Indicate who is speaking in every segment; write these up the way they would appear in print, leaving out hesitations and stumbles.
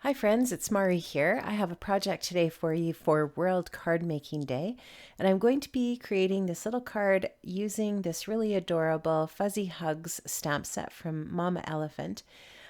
Speaker 1: Hi friends, it's Mari here. I have a project today for you for World Card Making Day, and I'm going to be creating this little card using this really adorable Fuzzy Hugs stamp set from Mama Elephant.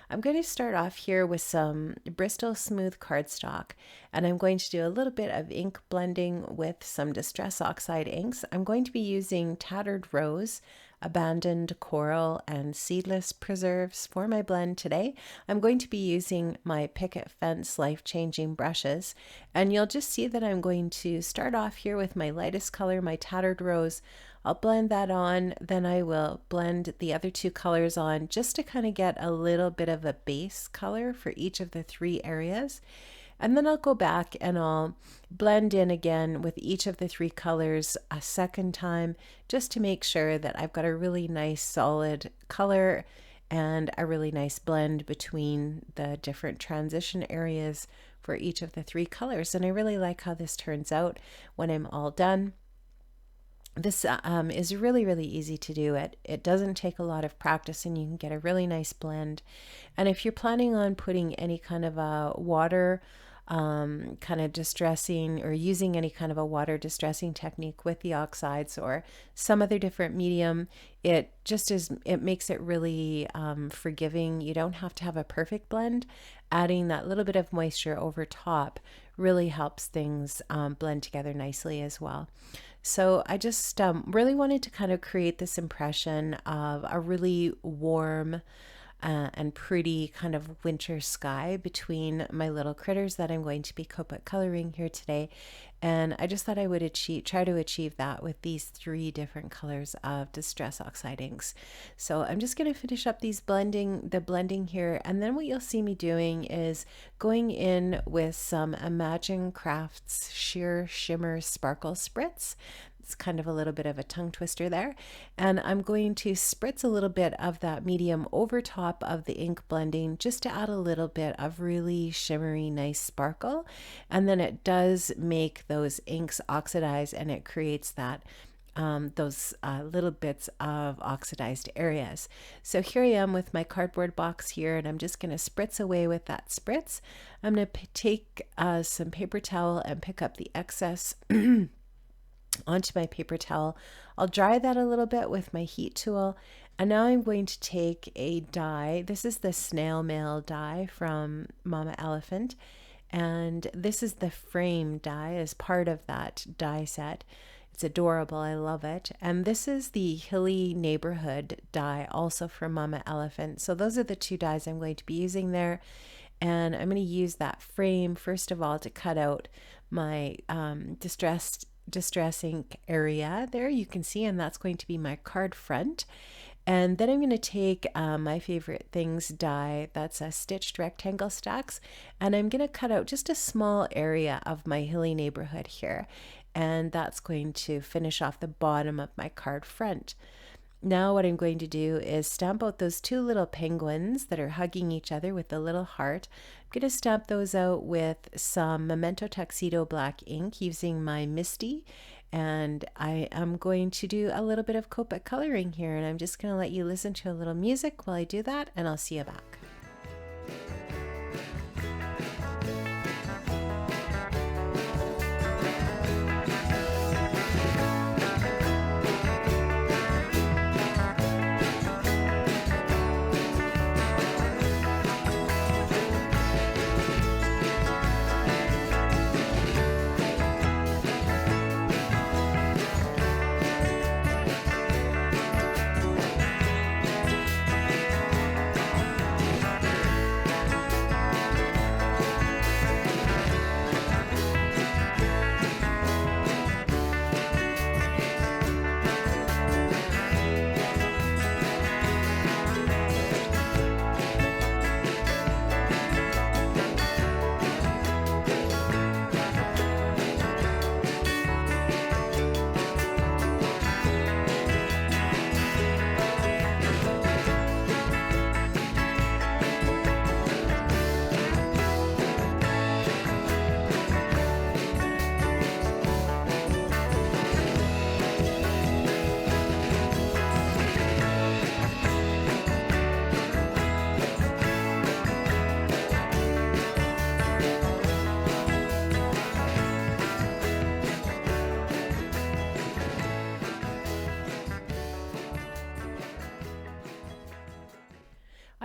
Speaker 1: I'm going to start off here with some Bristol Smooth cardstock, and I'm going to do a little bit of ink blending with some Distress Oxide inks. I'm going to be using Tattered Rose, Abandoned Coral, and Seedless preserves for my blend today. I'm going to be using my Picket Fence life-changing brushes, and you'll just see that I'm going to start off here with my lightest color, my Tattered Rose. I'll blend that on, then I will blend the other two colors on just to kind of get a little bit of a base color for each of the three areas. And then I'll go back and I'll blend in again with each of the three colors a second time just to make sure that I've got a really nice solid color and a really nice blend between the different transition areas for each of the three colors. And I really like how this turns out when I'm all done. This is really easy to do. It doesn't take a lot of practice and you can get a really nice blend. And if you're planning on putting any kind of a water kind of distressing or using any kind of a water distressing technique with the oxides or some other different medium, it makes it really forgiving. You don't have to have a perfect blend. Adding that little bit of moisture over top really helps things blend together nicely as well. So I just really wanted to kind of create this impression of a really warm and pretty kind of winter sky between my little critters that I'm going to be Copic coloring here today. And I just thought I would try to achieve that with these three different colors of Distress Oxide inks. So I'm just going to finish up the blending here, and then what you'll see me doing is going in with some Imagine Crafts Sheer Shimmer Sparkle Spritz. It's kind of a little bit of a tongue twister there. And I'm going to spritz a little bit of that medium over top of the ink blending just to add a little bit of really shimmery, nice sparkle. And then it does make those inks oxidize and it creates that those little bits of oxidized areas. So here I am with my cardboard box here, and I'm just going to spritz away with that spritz. I'm going to take some paper towel and pick up the excess onto my paper towel. I'll dry that a little bit with my heat tool, and now I'm going to take a die. This is the Snail Mail die from Mama Elephant, and this is the frame die as part of that die set. It's adorable, I love it. And this is the Hilly neighborhood die, also from Mama Elephant. So those are the two dies I'm going to be using there, and I'm going to use that frame first of all to cut out my distress ink area there, you can see, and that's going to be my card front. And then I'm going to take my favorite things die, that's a stitched rectangle stacks, and I'm going to cut out just a small area of my Hilly neighborhood here, and that's going to finish off the bottom of my card front. Now what I'm going to do is stamp out those two little penguins that are hugging each other with the little heart. I'm going to stamp those out with some Memento Tuxedo black ink using my Misty, and I am going to do a little bit of Copic coloring here, and I'm just going to let you listen to a little music while I do that, and I'll see you back.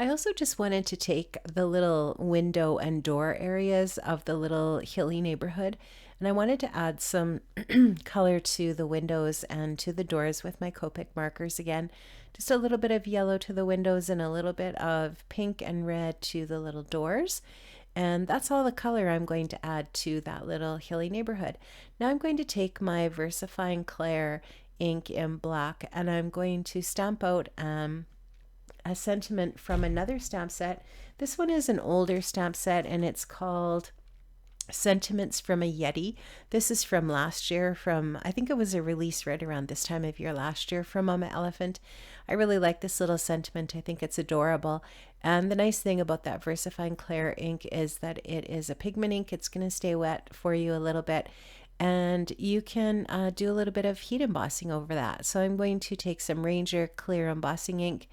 Speaker 1: I also just wanted to take the little window and door areas of the little Hilly neighborhood, and I wanted to add some color to the windows and to the doors with my Copic markers again. Just a little bit of yellow to the windows and a little bit of pink and red to the little doors. And that's all the color I'm going to add to that little Hilly neighborhood. Now I'm going to take my VersaFine Clair ink in black, and I'm going to stamp out a sentiment from another stamp set. This one is an older stamp set, and it's called Sentiments from a Yeti. This is from last year, I think it was a release right around this time of year last year from Mama Elephant. I really like this little sentiment. I think it's adorable. And the nice thing about that VersaFine Clair ink is that it is a pigment ink. It's going to stay wet for you a little bit, and you can do a little bit of heat embossing over that. So I'm going to take some Ranger clear embossing ink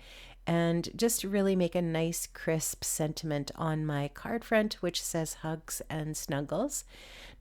Speaker 1: and just really make a nice crisp sentiment on my card front, which says hugs and snuggles.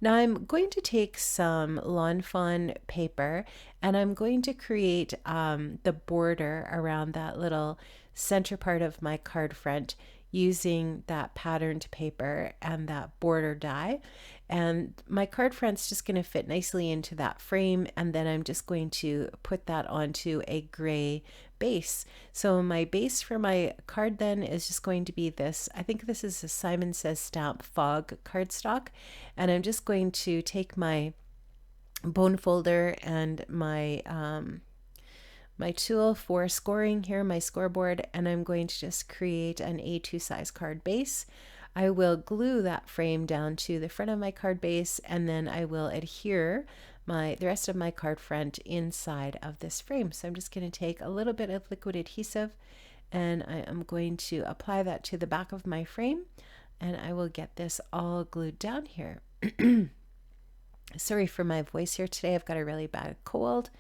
Speaker 1: Now I'm going to take some Lawn Fawn paper, and I'm going to create the border around that little center part of my card front using that patterned paper and that border die. And my card front's just going to fit nicely into that frame, and then I'm just going to put that onto a gray base. So my base for my card then is just going to be this. I think this is a Simon Says Stamp Fog cardstock, and I'm just going to take my bone folder and my my tool for scoring here, my scoreboard, and I'm going to just create an A2 size card base. I will glue that frame down to the front of my card base, and then I will adhere the rest of my card front inside of this frame. So I'm just going to take a little bit of liquid adhesive, and I am going to apply that to the back of my frame, and I will get this all glued down here. Sorry for my voice here today. I've got a really bad cold,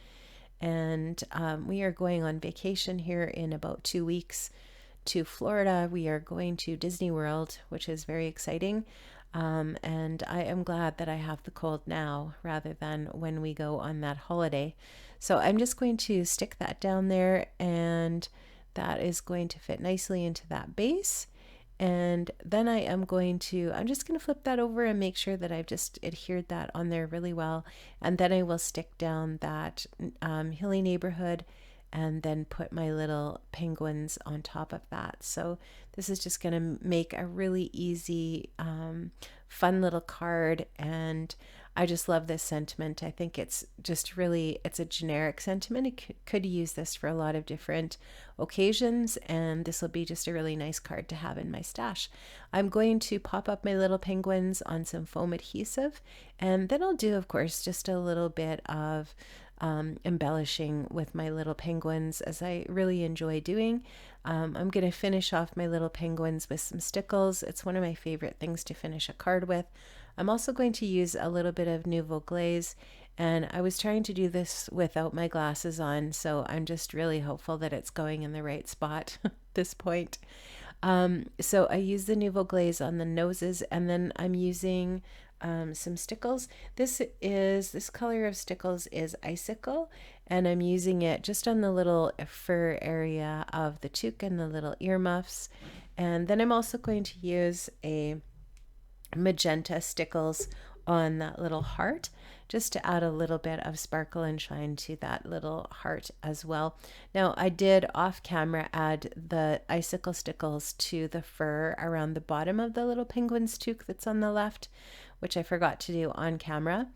Speaker 1: and we are going on vacation here in about 2 weeks to Florida. We are going to Disney World, which is very exciting. And I am glad that I have the cold now rather than when we go on that holiday. So I'm just going to stick that down there, and that is going to fit nicely into that base. And then I'm just going to flip that over and make sure that I've just adhered that on there really well. And then I will stick down that Hilly neighborhood and then put my little penguins on top of that. So this is just going to make a really easy, fun little card, and I just love this sentiment. I think it's just really, it's a generic sentiment. It could use this for a lot of different occasions, and this will be just a really nice card to have in my stash. I'm going to pop up my little penguins on some foam adhesive, and then I'll do, of course, just a little bit of embellishing with my little penguins, as I really enjoy doing. I'm going to finish off my little penguins with some Stickles. It's one of my favorite things to finish a card with. I'm also going to use a little bit of Nuvo Glaze, and I was trying to do this without my glasses on, so I'm just really hopeful that it's going in the right spot at this point. So I use the Nuvo Glaze on the noses, and then I'm using some Stickles. This color of Stickles is Icicle, and I'm using it just on the little fur area of the toque and the little earmuffs. And then I'm also going to use a Magenta Stickles on that little heart, just to add a little bit of sparkle and shine to that little heart as well. Now I did off camera add the Icicle Stickles to the fur around the bottom of the little penguin's toque that's on the left, which I forgot to do on camera.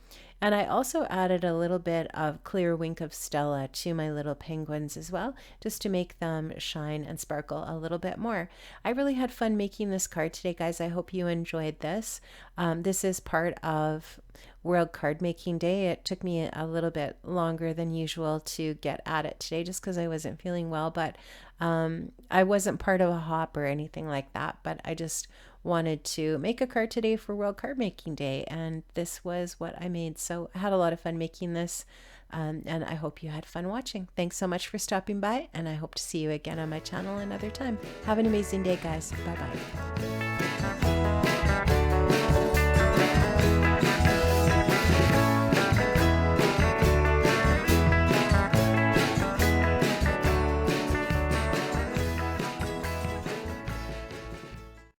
Speaker 1: And I also added a little bit of clear Wink of Stella to my little penguins as well, just to make them shine and sparkle a little bit more. I really had fun making this card today, guys. I hope you enjoyed this. This is part of World Card Making Day. It took me a little bit longer than usual to get at it today, just because I wasn't feeling well, but I wasn't part of a hop or anything like that, but I just wanted to make a card today for World Card Making Day, and this was what I made. So I had a lot of fun making this, and I hope you had fun watching. Thanks so much for stopping by, and I hope to see you again on my channel another time. Have an amazing day, guys. Bye-bye.